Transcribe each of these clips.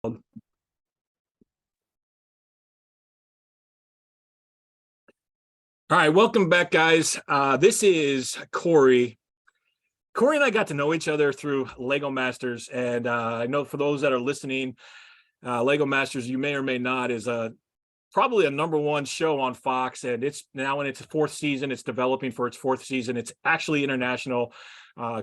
All right, welcome back, guys. This is Corey. Corey and I got to know each other through Lego Masters, and I know for those that are listening, Lego Masters, you may or may not, is probably a #1 show on Fox, and it's now in its 4th season. It's developing for its 4th season. It's actually international.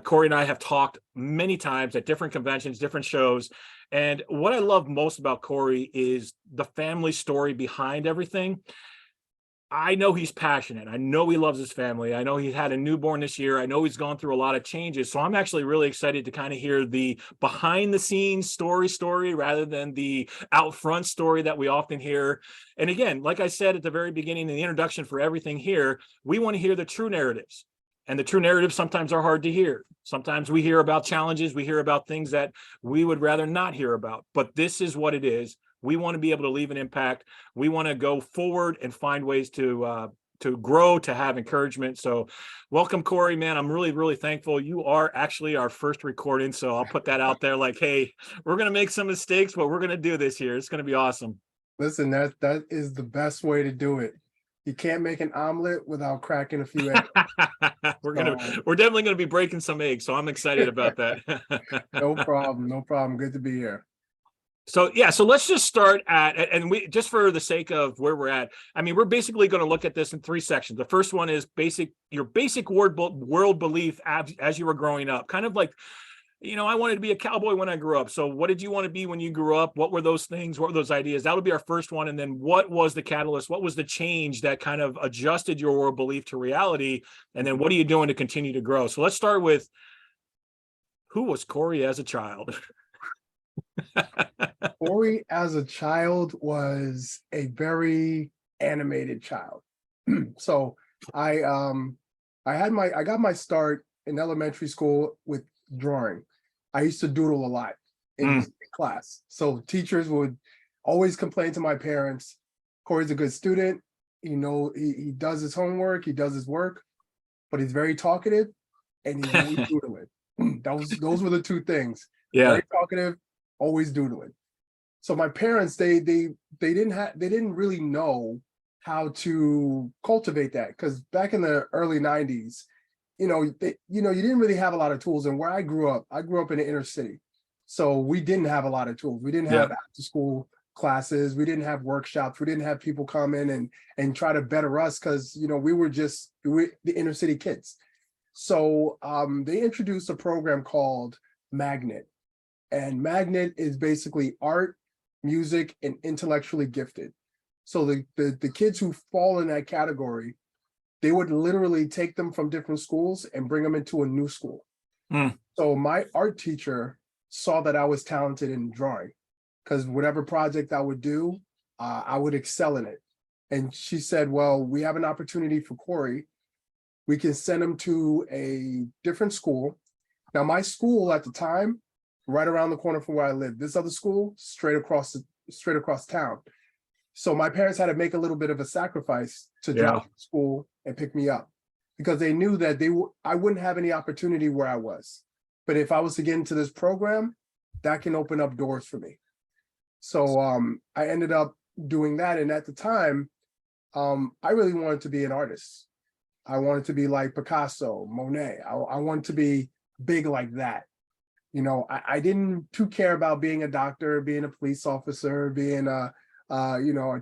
Corey and I have talked many times at different conventions, different shows, and what I love most about Corey is the family story behind everything. I know he's passionate. I know he loves his family. I know he had a newborn this year. I know he's gone through a lot of changes. So I'm actually really excited to kind of hear the behind the scenes story rather than the out front story that we often hear. And again, like I said at the very beginning in the introduction for everything here, we want to hear the true narratives. And the true narratives sometimes are hard to hear. Sometimes we hear about challenges. We hear about things that we would rather not hear about. But this is what it is. We want to be able to leave an impact. We want to go forward and find ways to grow, to have encouragement. So welcome, Corey, man. I'm really, really thankful. You are actually our first recording. So I'll put that out there like, hey, we're going to make some mistakes, but we're going to do this here. It's going to be awesome. Listen, that is the best way to do it. You can't make an omelet without cracking a few eggs. We're definitely going to be breaking some eggs. So I'm excited about that. No problem. Good to be here. So yeah, so let's just start and we just for the sake of where we're at. I mean, we're basically going to look at this in 3 sections. The first one is your basic world belief as you were growing up, kind of like, I wanted to be a cowboy when I grew up. So what did you want to be when you grew up? What were those things? What were those ideas? That would be our first one. And then what was the catalyst? What was the change that kind of adjusted your world belief to reality? And then what are you doing to continue to grow? So let's start with, who was Corey as a child? Corey as a child was a very animated child. So I got my start in elementary school with drawing. I used to doodle a lot in class. So teachers would always complain to my parents, Corey's a good student, he does his homework, he does his work, but he's very talkative and he's always doodling. Those were the 2 things. Yeah. Very talkative, always doodling. So my parents, they didn't really know how to cultivate that, because back in the early 90s, you didn't really have a lot of tools. And where I grew up in the inner city. So we didn't have a lot of tools. We didn't have after school classes. We didn't have workshops. We didn't have people come in and try to better us, because, we were the inner city kids. So they introduced a program called Magnet. And Magnet is basically art, music, and intellectually gifted. So the kids who fall in that category, they would literally take them from different schools and bring them into a new school. So my art teacher saw that I was talented in drawing, because whatever project I would do, I would excel in it. And she said, well, we have an opportunity for Corey. We can send him to a different school. Now, my school at the time, right around the corner from where I lived, this other school, straight across town. So my parents had to make a little bit of a sacrifice to drop school and pick me up, because they knew that I wouldn't have any opportunity where I was. But if I was to get into this program, that can open up doors for me. So I ended up doing that. And at the time, I really wanted to be an artist. I wanted to be like Picasso, Monet. I wanted to be big like that. I didn't too care about being a doctor, being a police officer, being a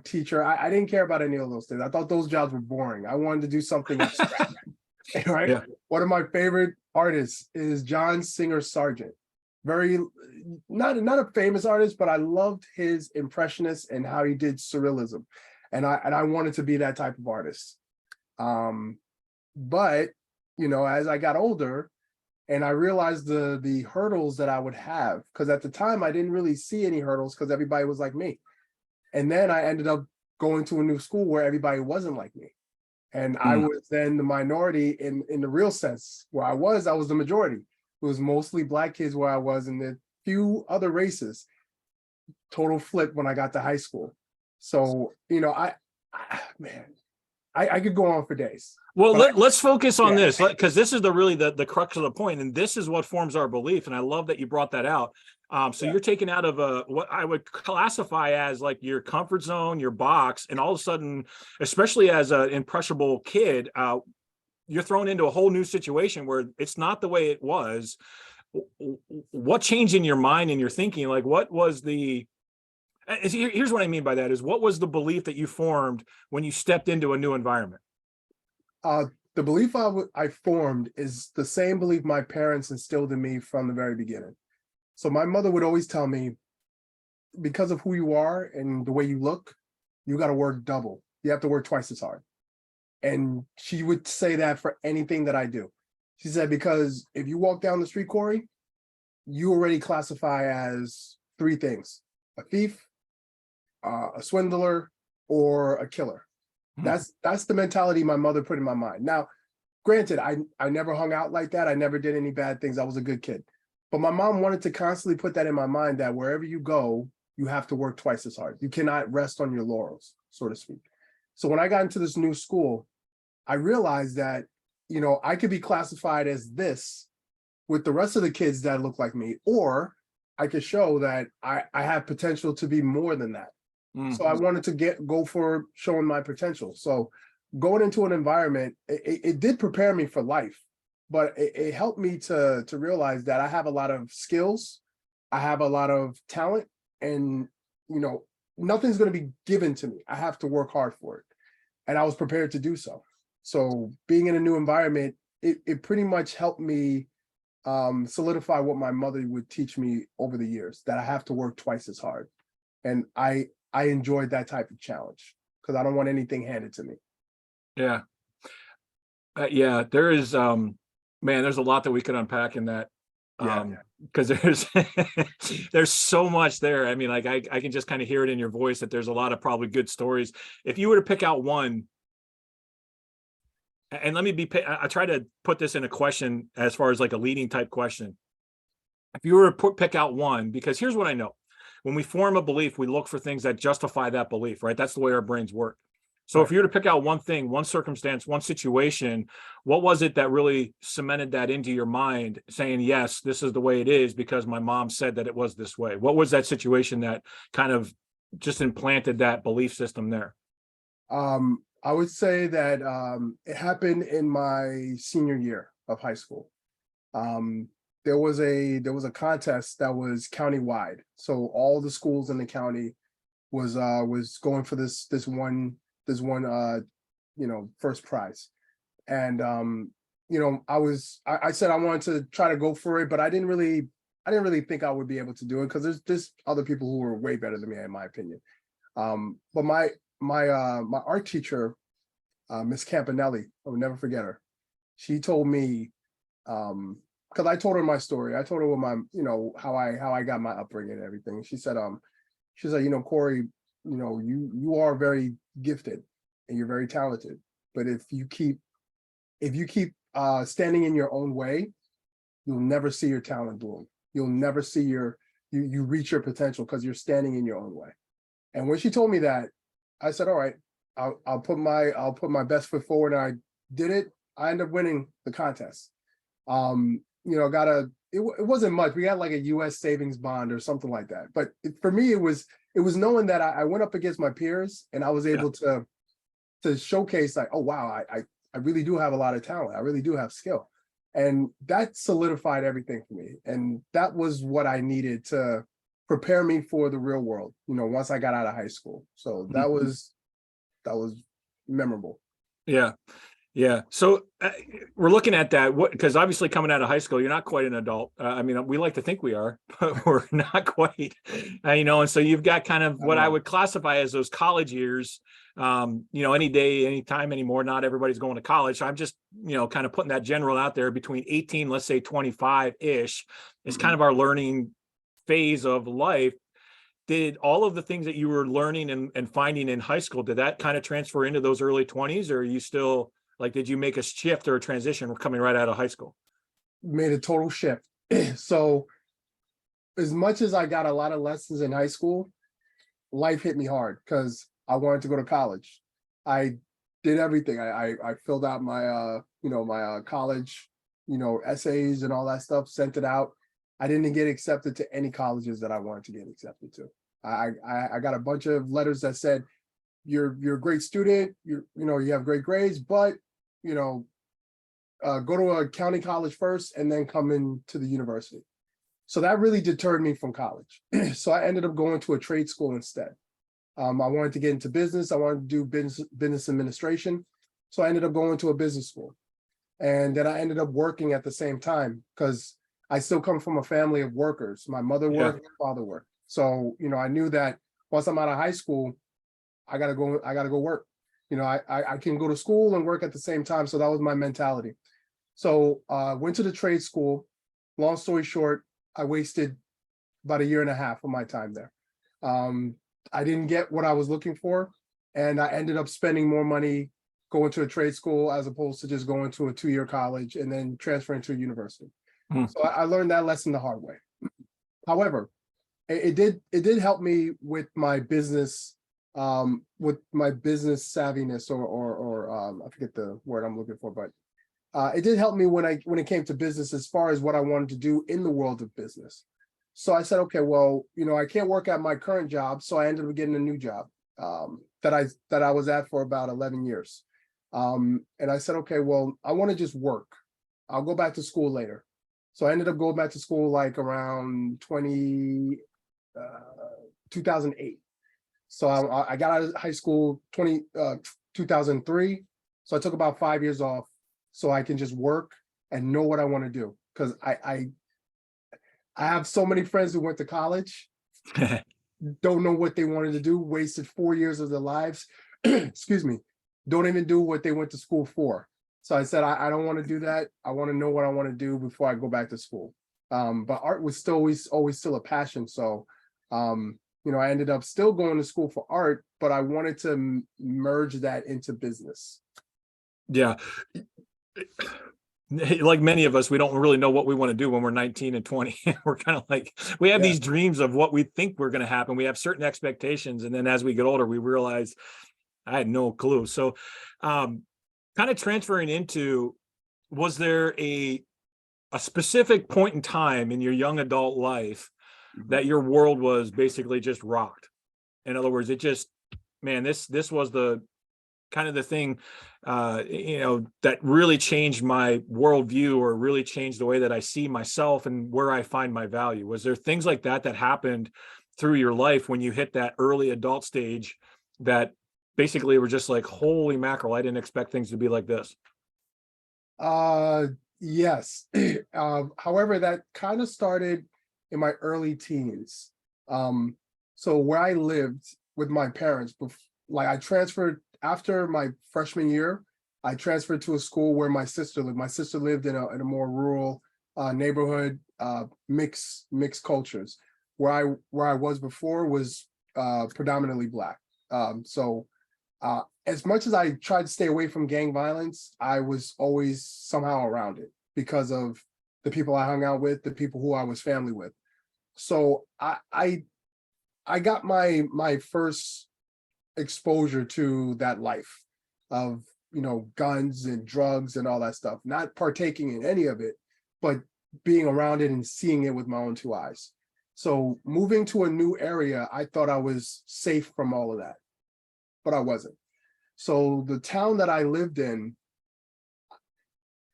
teacher. I didn't care about any of those things. I thought those jobs were boring. I wanted to do something abstract. Right? Yeah. One of my favorite artists is John Singer Sargent. Not a famous artist, but I loved his impressionist and how he did surrealism. And I wanted to be that type of artist. But as I got older, and I realized the hurdles that I would have, because at the time I didn't really see any hurdles because everybody was like me. And then I ended up going to a new school where everybody wasn't like me. And I was then the minority in the real sense. Where I was the majority. It was mostly Black kids where I was, and the few other races. Total flip when I got to high school. So, I could go on for days. Well, But let's focus on yeah, this, because this is the really the crux of the point, and this is what forms our belief. And I love that you brought that out. So yeah. you're taken out of what I would classify as like your comfort zone, your box, and all of a sudden, especially as an impressionable kid, you're thrown into a whole new situation where it's not the way it was. What changed in your mind and your thinking? Like, what was the here's what I mean by that is what was the belief that you formed when you stepped into a new environment? The belief I formed is the same belief my parents instilled in me from the very beginning. So my mother would always tell me, because of who you are and the way you look, you got to work double. You have to work twice as hard. And she would say that for anything that I do. She said, because if you walk down the street, Corey, you already classify as three things: a thief, a swindler, or a killer. That's the mentality my mother put in my mind. Now, granted, I never hung out like that. I never did any bad things. I was a good kid. But my mom wanted to constantly put that in my mind, that wherever you go, you have to work twice as hard. You cannot rest on your laurels, so to speak. So when I got into this new school, I realized that, I could be classified as this with the rest of the kids that look like me, or I could show that I have potential to be more than that. So I wanted to go for showing my potential. So going into an environment, it did prepare me for life, but it helped me to realize that I have a lot of skills, I have a lot of talent, and nothing's going to be given to me. I have to work hard for it, and I was prepared to do so. So being in a new environment, it pretty much helped me solidify what my mother would teach me over the years, that I have to work twice as hard. And I enjoyed that type of challenge because I don't want anything handed to me. Yeah. Yeah, there is man, there's a lot that we could unpack in that. Because there's so much there. I mean, like I can just kind of hear it in your voice that there's a lot of probably good stories. If you were to pick out one, and let me be, I try to put this in a question as far as like a leading type question. If you were to pick out one, because here's what I know. When we form a belief, we look for things that justify that belief, right? That's the way our brains work. So if you were to pick out one thing, one circumstance, one situation, what was it that really cemented that into your mind, saying, yes, this is the way it is because my mom said that it was this way? What was that situation that kind of just implanted that belief system there? I would say that it happened in my senior year of high school. There was a contest that was countywide, so all the schools in the county was going for this one first prize. And I said I wanted to try to go for it, but I didn't really think I would be able to do it because there's other people who were way better than me, in my opinion. But my art teacher, Miss Campanelli, I will never forget her. She told me, because I told her my story. I told her what my, how I got my upbringing and everything. She said, Corey, you are very gifted and you're very talented, but if you keep standing in your own way, you'll never see your talent bloom. You'll never see you reach your potential because you're standing in your own way. And when she told me that, I said, all right, I'll put my best foot forward. And I did it. I ended up winning the contest. It wasn't much. We got like a US savings bond or something like that. But for me, it was knowing that I went up against my peers and I was able to showcase like, oh, wow, I really do have a lot of talent. I really do have skill. And that solidified everything for me. And that was what I needed to prepare me for the real world, once I got out of high school. So that was memorable. Yeah. Yeah. So we're looking at that because obviously coming out of high school, you're not quite an adult. I mean, we like to think we are, but we're not quite, and so you've got kind of what I would classify as those college years. Any day, anytime anymore, not everybody's going to college. So I'm just, kind of putting that general out there between 18, let's say 25 ish is kind of our learning phase of life. Did all of the things that you were learning and finding in high school, did that kind of transfer into those early 20s, or are you still like, did you make a shift or a transition coming right out of high school? Made a total shift. So as much as I got a lot of lessons in high school, life hit me hard because I wanted to go to college. I did everything. I filled out my my college, essays and all that stuff, sent it out. I didn't get accepted to any colleges that I wanted to get accepted to. I got a bunch of letters that said, you're a great student, you have great grades, but go to a county college first and then come into the university. So that really deterred me from college. So I ended up going to a trade school instead. I wanted to get into business. I wanted to do business administration. So I ended up going to a business school. And then I ended up working at the same time because I still come from a family of workers. My mother worked, my father worked. So, I knew that once I'm out of high school, I gotta go work. I can go to school and work at the same time. So that was my mentality. So went to the trade school. Long story short, I wasted about 1.5 years of my time there. I didn't get what I was looking for, and I ended up spending more money going to a trade school as opposed to just going to a 2-year college and then transferring to a university. So I learned that lesson the hard way. However, it did help me with my business savviness, or I forget the word I'm looking for, but it did help me when it came to business as far as what I wanted to do in the world of business. So I said, okay, well, I can't work at my current job. So I ended up getting a new job that I was at for about 11 years. And I said, okay, well, I want to just work. I'll go back to school later. So I ended up going back to school like around 2008. So I got out of high school 2003. So I took about 5 years off so I can just work and know what I want to do. Because I have so many friends who went to college, don't know what they wanted to do, wasted 4 years of their lives, excuse me, don't even do what they went to school for. So I said, I don't want to do that. I want to know what I want to do before I go back to school. But art was always still a passion. So, I ended up still going to school for art, but I wanted to merge that into business. Yeah. Like many of us, we don't really know what we want to do when we're 19 and 20. We're kind of like, we have these dreams of what we think we're going to happen. We have certain expectations. And then as we get older, we realize I had no clue. So kind of transferring into, was there a specific point in time in your young adult life that your world was basically just rocked? In other words, it just, man, this was the kind of the thing, that really changed my worldview, or really changed the way that I see myself and where I find my value. Was there things like that happened through your life when you hit that early adult stage that basically were just like, holy mackerel, I didn't expect things to be like this? Yes. However, that kind of started in my early teens. So where I lived with my parents, like I transferred after my freshman year, I transferred to a school where my sister lived. My sister lived in a more rural neighborhood, mixed cultures. Where I was before was predominantly Black. So as much as I tried to stay away from gang violence, I was always somehow around it because of the people I hung out with, the people who I was family with. So I got my first exposure to that life of guns and drugs and all that stuff, not partaking in any of it, but being around it and seeing it with my own 2 eyes. So moving to a new area, I thought I was safe from all of that, but I wasn't. So the town that I lived in,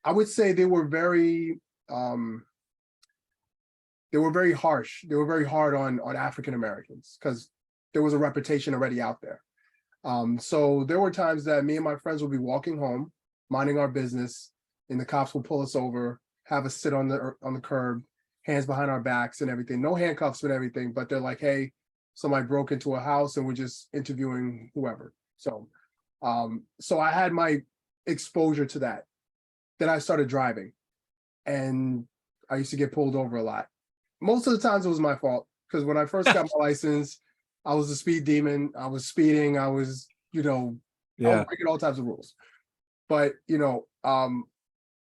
I would say they were very harsh. They were very hard on African Americans because there was a reputation already out there. So there were times that me and my friends would be walking home, minding our business, and the cops would pull us over, have us sit on the curb, hands behind our backs and everything. No handcuffs and everything, but they're like, hey, somebody broke into a house and we're just interviewing whoever. So I had my exposure to that. Then I started driving, and I used to get pulled over a lot. Most of the times it was my fault, because when I first got my license, I was a speed demon. I was speeding. I was breaking all types of rules. But,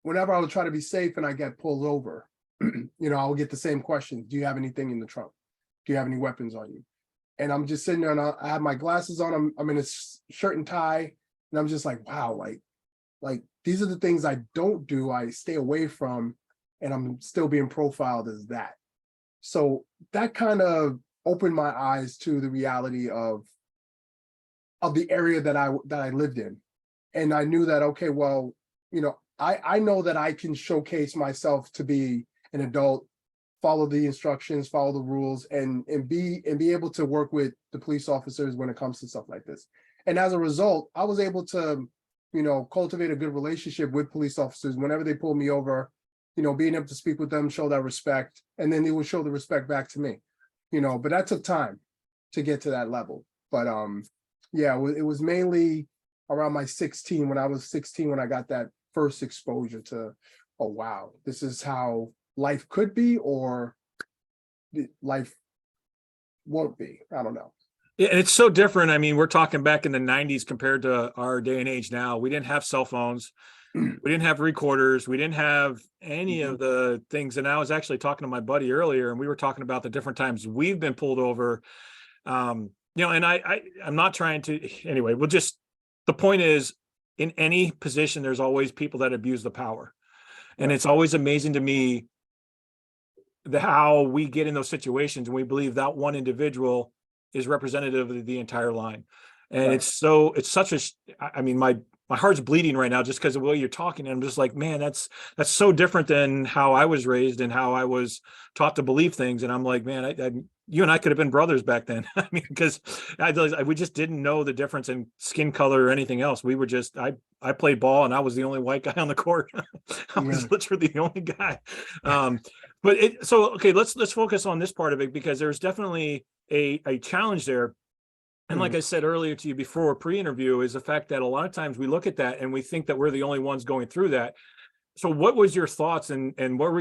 whenever I would try to be safe and I get pulled over, I would get the same question. Do you have anything in the trunk? Do you have any weapons on you? And I'm just sitting there and I have my glasses on. I'm in a shirt and tie. And I'm just like, wow, like these are the things I don't do, I stay away from, and I'm still being profiled as that. So that kind of opened my eyes to the reality of the area that I lived in. And I knew that, okay, well, I know that I can showcase myself to be an adult, follow the instructions, follow the rules, and be able to work with the police officers when it comes to stuff like this. And as a result, I was able to, cultivate a good relationship with police officers whenever they pulled me over, being able to speak with them, show that respect, and then they would show the respect back to me. But that took time to get to that level. But yeah, it was mainly around my 16, when I was 16, when I got that first exposure to, oh wow, this is how life could be, or life won't be. I don't know. Yeah, and it's so different. I mean, we're talking back in the 90s compared to our day and age now. We didn't have cell phones. We didn't have recorders. We didn't have any of the things. And I was actually talking to my buddy earlier, and we were talking about the different times we've been pulled over. And I'm not trying to, anyway, the point is, in any position, there's always people that abuse the power. And it's always amazing to me how we get in those situations and we believe that one individual is representative of the entire line. And it's such a, I mean, my heart's bleeding right now just because of the way you're talking. And I'm just like, man, that's so different than how I was raised and how I was taught to believe things. And I'm like, man, you and I could have been brothers back then. I mean, because we just didn't know the difference in skin color or anything else. We were just, I played ball and I was the only white guy on the court. I was literally the only guy. Okay, let's focus on this part of it, because there's definitely a challenge there. And like I said earlier to you before pre-interview, is the fact that a lot of times we look at that and we think that we're the only ones going through that. So what was your thoughts, and where were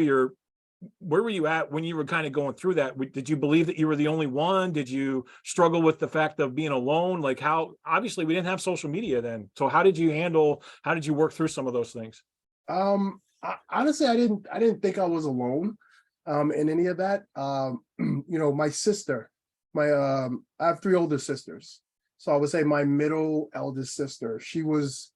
you at when you were kind of going through that? Did you believe that you were the only one? Did you struggle with the fact of being alone? Like, how, obviously we didn't have social media then. So how did you work through some of those things? Honestly, I didn't think I was alone in any of that. My sister, I have three older sisters. So I would say my middle eldest sister, she was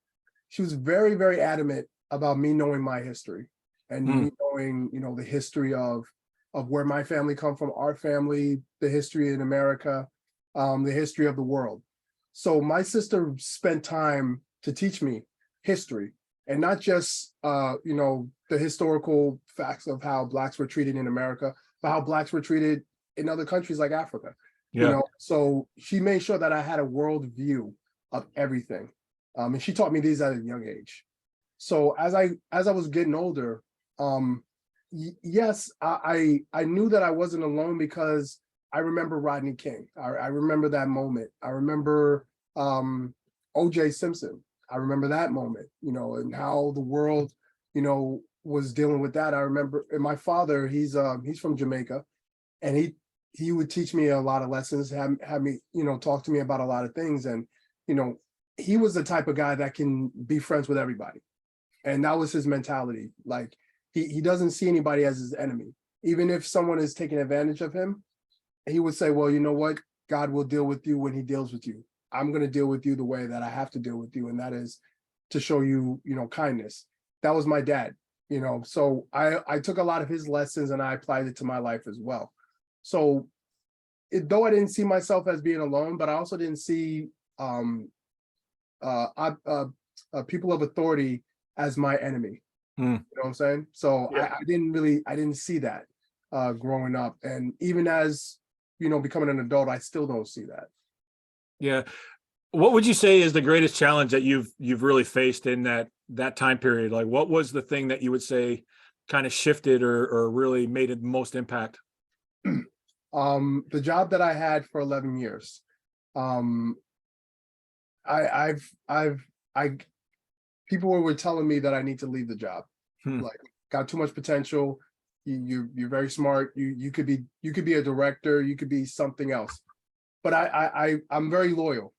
very, very adamant about me knowing my history, and me knowing, the history of where my family come from, our family, the history in America, the history of the world. So my sister spent time to teach me history, and not just, the historical facts of how Blacks were treated in America, but how Blacks were treated in other countries like Africa. So she made sure that I had a world view of everything. And she taught me these at a young age. So as I was getting older, yes, I knew that I wasn't alone, because I remember Rodney King. I remember that moment. I remember O.J. Simpson. I remember that moment, and how the world, was dealing with that. I remember, and my father, he's from Jamaica, and he would teach me a lot of lessons, have me, talk to me about a lot of things. And, he was the type of guy that can be friends with everybody. And that was his mentality. Like, he doesn't see anybody as his enemy. Even if someone is taking advantage of him, he would say, well, you know what? God will deal with you when he deals with you. I'm going to deal with you the way that I have to deal with you. And that is to show you, kindness. That was my dad, so I took a lot of his lessons and I applied it to my life as well. So though I didn't see myself as being alone, but I also didn't see people of authority as my enemy. You know what I'm saying? So I didn't see that growing up. And even as, becoming an adult, I still don't see that. Yeah. What would you say is the greatest challenge that you've really faced in that time period? Like, what was the thing that you would say kind of shifted or really made it most impact? The job that I had for 11 years. People were telling me that I need to leave the job. Like, got too much potential. You're very smart. You could be a director. You could be something else. But I'm very loyal.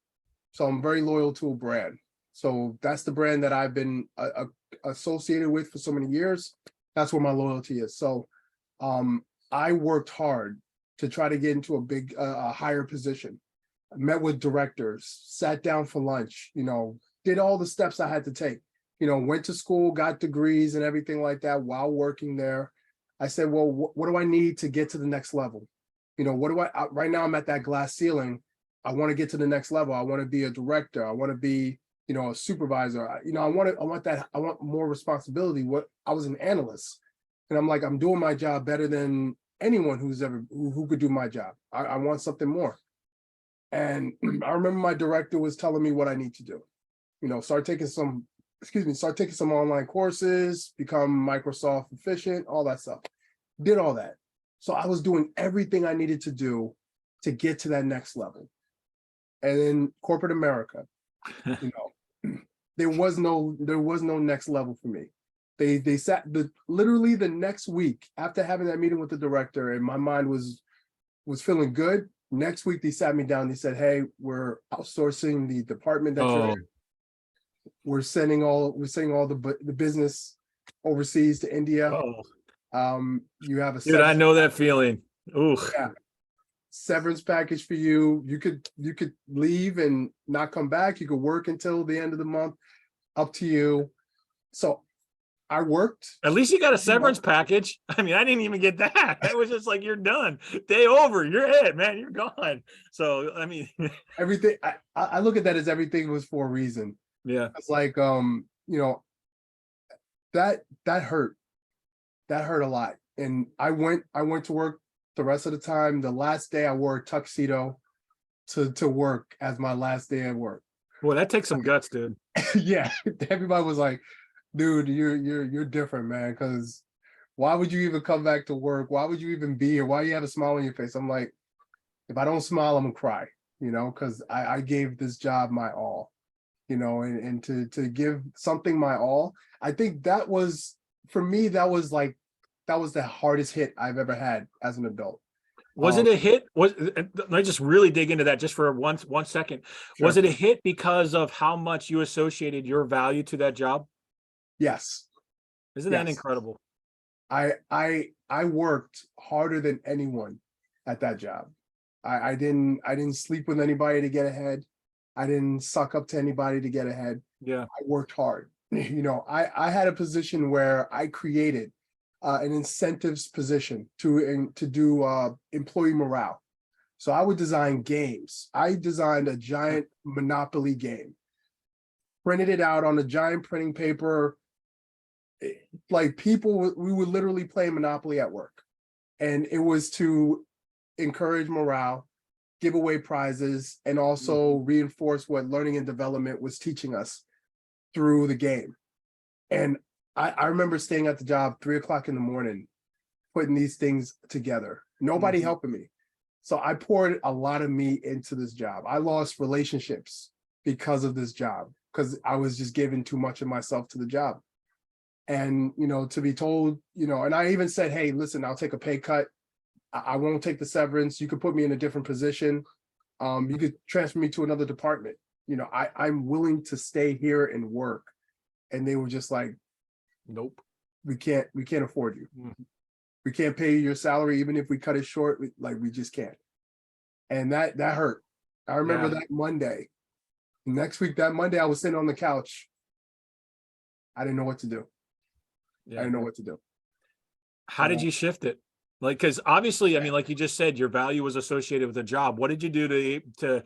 So I'm very loyal to a brand. So that's the brand that I've been associated with for so many years. That's where my loyalty is. So I worked hard to try to get into a higher position. I met with directors, sat down for lunch, did all the steps I had to take. Went to school, got degrees and everything like that while working there. I said, well, what do I need to get to the next level? What do right now I'm at that glass ceiling. I want to get to the next level. I want to be a director. I want to be, a supervisor. I want more responsibility. I was an analyst, and I'm like, I'm doing my job better than anyone who could do my job. I want something more. And I remember my director was telling me what I need to do. Start taking some online courses, become Microsoft efficient, all that stuff. Did all that. So I was doing everything I needed to do to get to that next level. And in corporate America, there was no next level for me. They sat literally the next week after having that meeting with the director, and my mind was feeling good. Next week they sat me down. They said, "Hey, we're outsourcing the department that you're in. We're sending all the business overseas to India. You have a dude, I know that feeling. Ooh, yeah, severance package for you. You could leave and not come back. You could work until the end of the month. Up to you." So I worked. at least you got a severance package. I mean, I didn't even get that. That was just like, you're done. Day over. You're it, man. You're gone. So, I mean, everything. I look at that as everything was for a reason. yeah. It's like, that hurt. That hurt a lot. And I went to work the rest of the time. The last day I wore a tuxedo to work as my last day at work. Boy, that takes some guts, dude. Yeah. Everybody was like, dude, you're different, man. Because why would you even come back to work? Why would you even be here? Why do you have a smile on your face? I'm like, if I don't smile, I'm gonna cry, because I gave this job my all, and to give something my all. I think that was, for me, that was the hardest hit I've ever had as an adult. Was it a hit? Let me just really dig into that just for one second. Sure. Was it a hit because of how much you associated your value to that job? Yes. Isn't that incredible? I worked harder than anyone at that job. I didn't sleep with anybody to get ahead. I didn't suck up to anybody to get ahead. Yeah. I worked hard. I had a position where I created an incentives position to do employee morale. So I would design games. I designed a giant Monopoly game, printed it out on a giant printing paper. Like, we would literally play Monopoly at work. And it was to encourage morale, give away prizes, and also reinforce what learning and development was teaching us through the game. And I remember staying at the job 3:00 in the morning, putting these things together. Nobody helping me. So I poured a lot of me into this job. I lost relationships because of this job, because I was just giving too much of myself to the job. And, to be told, and I even said, hey, listen, I'll take a pay cut. I won't take the severance. You could put me in a different position. You could transfer me to another department. I'm willing to stay here and work. And they were just like, nope, we can't afford you. We can't pay you your salary. Even if we cut it short, we just can't. And that hurt. I remember that Monday. Next week, that Monday, I was sitting on the couch. I didn't know what to do. I didn't know what to do. How did you shift it? Like, because obviously, I mean, like you just said, your value was associated with the job. What did you do to,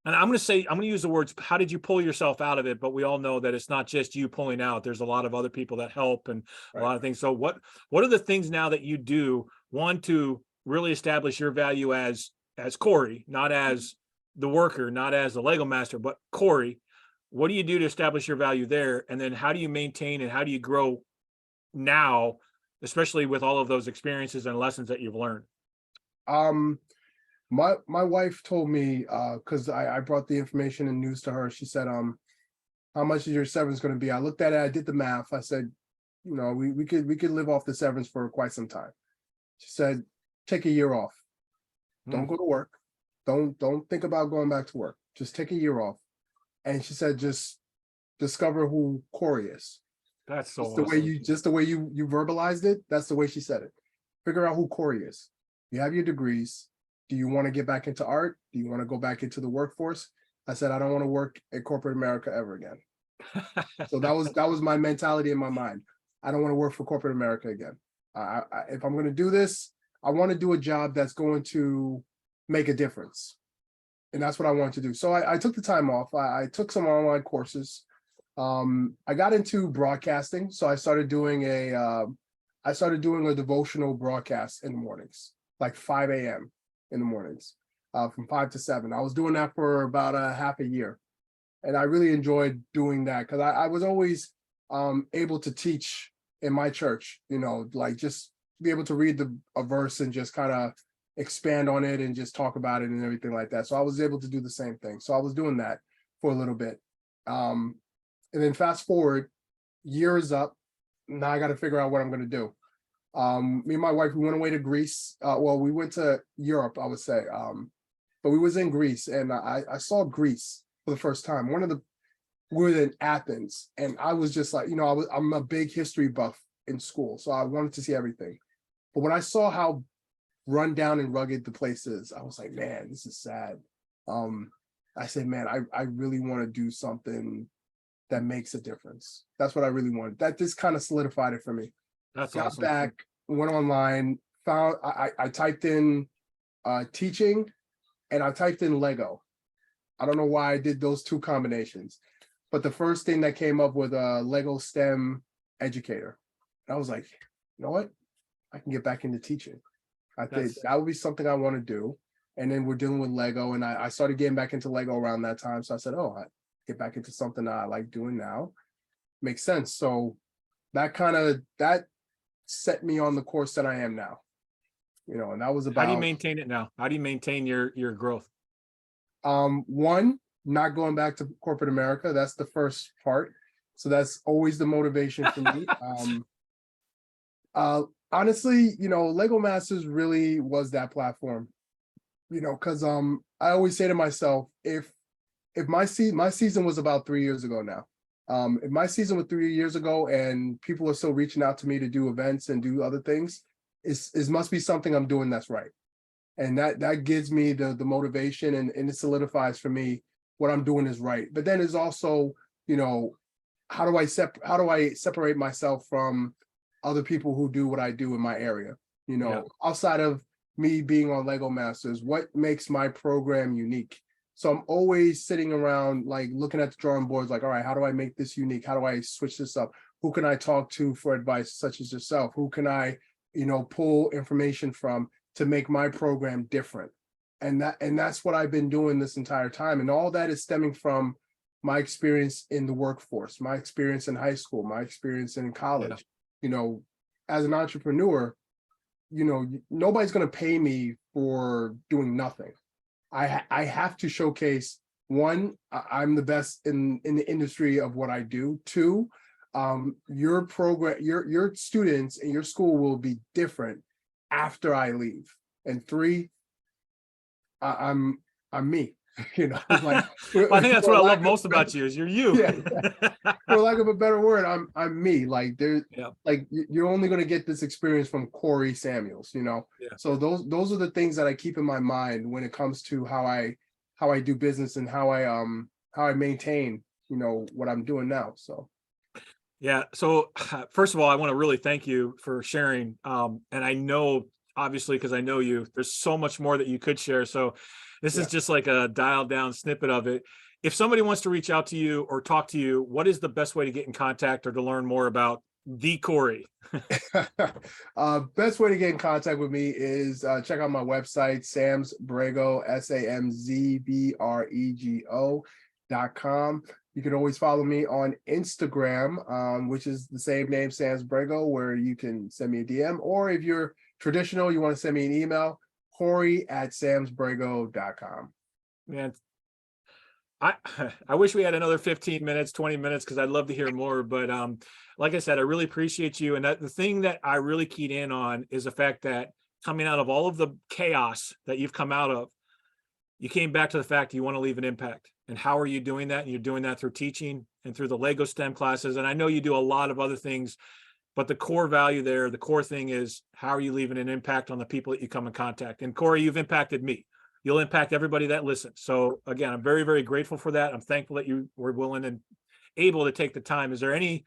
and I'm going to use the words, how did you pull yourself out of it? But we all know that it's not just you pulling out. There's a lot of other people that help and a lot of things. So what are the things now that you do, one, to really establish your value as Corey, not as the worker, not as the Lego master, but Corey? What do you do to establish your value there? And then how do you maintain and how do you grow now, especially with all of those experiences and lessons that you've learned? My wife told me, because I brought the information and news to her. She said, how much is your severance going to be? I looked at it, I did the math. I said, we could live off the severance for quite some time. She said, take a year off. Don't go to work. Don't think about going back to work. Just take a year off. And she said, just discover who Corey is. That's so awesome. The way you verbalized it. That's the way she said it. Figure out who Corey is. You have your degrees. Do you want to get back into art? Do you want to go back into the workforce? I said, I don't want to work at corporate America ever again. So that was my mentality in my mind. I don't want to work for corporate America again. If I'm going to do this, I want to do a job that's going to make a difference. And that's what I want to do. So I took the time off. I took some online courses. I got into broadcasting. So I started doing a devotional broadcast in the mornings, like 5 a.m. in the mornings, from 5 to 7. I was doing that for about a half a year. And I really enjoyed doing that because I was always able to teach in my church, like just be able to read a verse and just kind of expand on it and just talk about it and everything like that. So I was able to do the same thing. So I was doing that for a little bit. And then fast forward, years up, now I got to figure out what I'm going to do. Me and my wife, we went away to Greece. Well, we went to Europe, I would say. But we was in Greece, and I saw Greece for the first time. We were in Athens, and I was just like, I'm a big history buff in school, so I wanted to see everything. But when I saw how run down and rugged the place is, I was like, man, this is sad. I said, man, I really want to do something that makes a difference. That's what I really wanted. That just kind of solidified it for me. That's Got awesome. back, went online, found I typed in teaching, and I typed in Lego. I don't know why I did those two combinations, but the first thing that came up with a Lego STEM educator. And I was like, you know what? I can get back into teaching. I think that would be something I want to do. And then we're dealing with Lego, and I started getting back into Lego around that time. So I said, I get back into something that I like doing now. Makes sense. So that set me on the course that I am now. And that was about. How do you maintain it now? How do you maintain your growth? One, not going back to corporate America. That's the first part. So that's always the motivation for me. Honestly, Lego Masters really was that platform. Because I always say to myself, if my season was about 3 years ago now. If my season was 3 years ago and people are still reaching out to me to do events and do other things, it must be something I'm doing that's right. And that gives me the motivation, and it solidifies for me what I'm doing is right. But then there's also, how do I separate myself from other people who do what I do in my area? Outside of me being on Lego Masters, what makes my program unique? So I'm always sitting around, like looking at the drawing boards, like, all right, how do I make this unique? How do I switch this up? Who can I talk to for advice, such as yourself? Who can I, pull information from to make my program different? And that's what I've been doing this entire time. And all that is stemming from my experience in the workforce, my experience in high school, my experience in college. As an entrepreneur, nobody's going to pay me for doing nothing. I have to showcase, one, I'm the best in the industry of what I do. Two, your program, your students in your school will be different after I leave. And three, I'm me. Like, I think that's what I love most about you is you're you. Yeah. For lack of a better word, I'm me. Like you're only going to get this experience from Corey Samz. Yeah. So those are the things that I keep in my mind when it comes to how I do business and how I maintain what I'm doing now. So yeah. So first of all, I want to really thank you for sharing. And I know, obviously, because I know you, there's so much more that you could share. So this is just like a dialed down snippet of it. If somebody wants to reach out to you or talk to you, what is the best way to get in contact or to learn more about the Corey? Best way to get in contact with me is check out my website, Samz Brego, SAMZBREGO.com. You can always follow me on Instagram, which is the same name, Samz Brego, where you can send me a DM. Or if you're traditional, you want to send me an email, Corey@samzbrego.com. Man, I wish we had another 15 minutes, 20 minutes, because I'd love to hear more. But like I said, I really appreciate you. And the thing that I really keyed in on is the fact that coming out of all of the chaos that you've come out of, you came back to the fact that you want to leave an impact. And how are you doing that? And you're doing that through teaching and through the Lego STEM classes. And I know you do a lot of other things, but the core value there, the core thing is, how are you leaving an impact on the people that you come in contact? And Corey, you've impacted me. You'll impact everybody that listens. So again, I'm very, very grateful for that. I'm thankful that you were willing able to take the time, is there any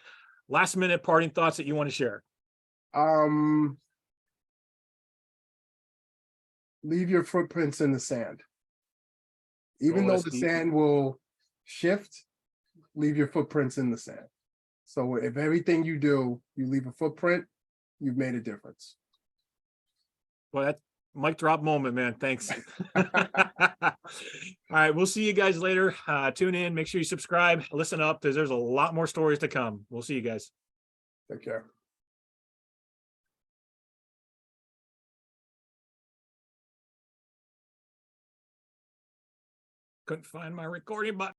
last minute parting thoughts that you want to share? Leave your footprints in the sand. Even Oh, though that's the deep. sand will shift, leave your footprints in the sand. So if everything you do, you leave a footprint, you've made a difference. Well, that mic drop moment, man. Thanks. All right, we'll see you guys later. Tune in, make sure you subscribe, listen up, because there's a lot more stories to come. We'll see you guys. Take care. Couldn't find my recording button.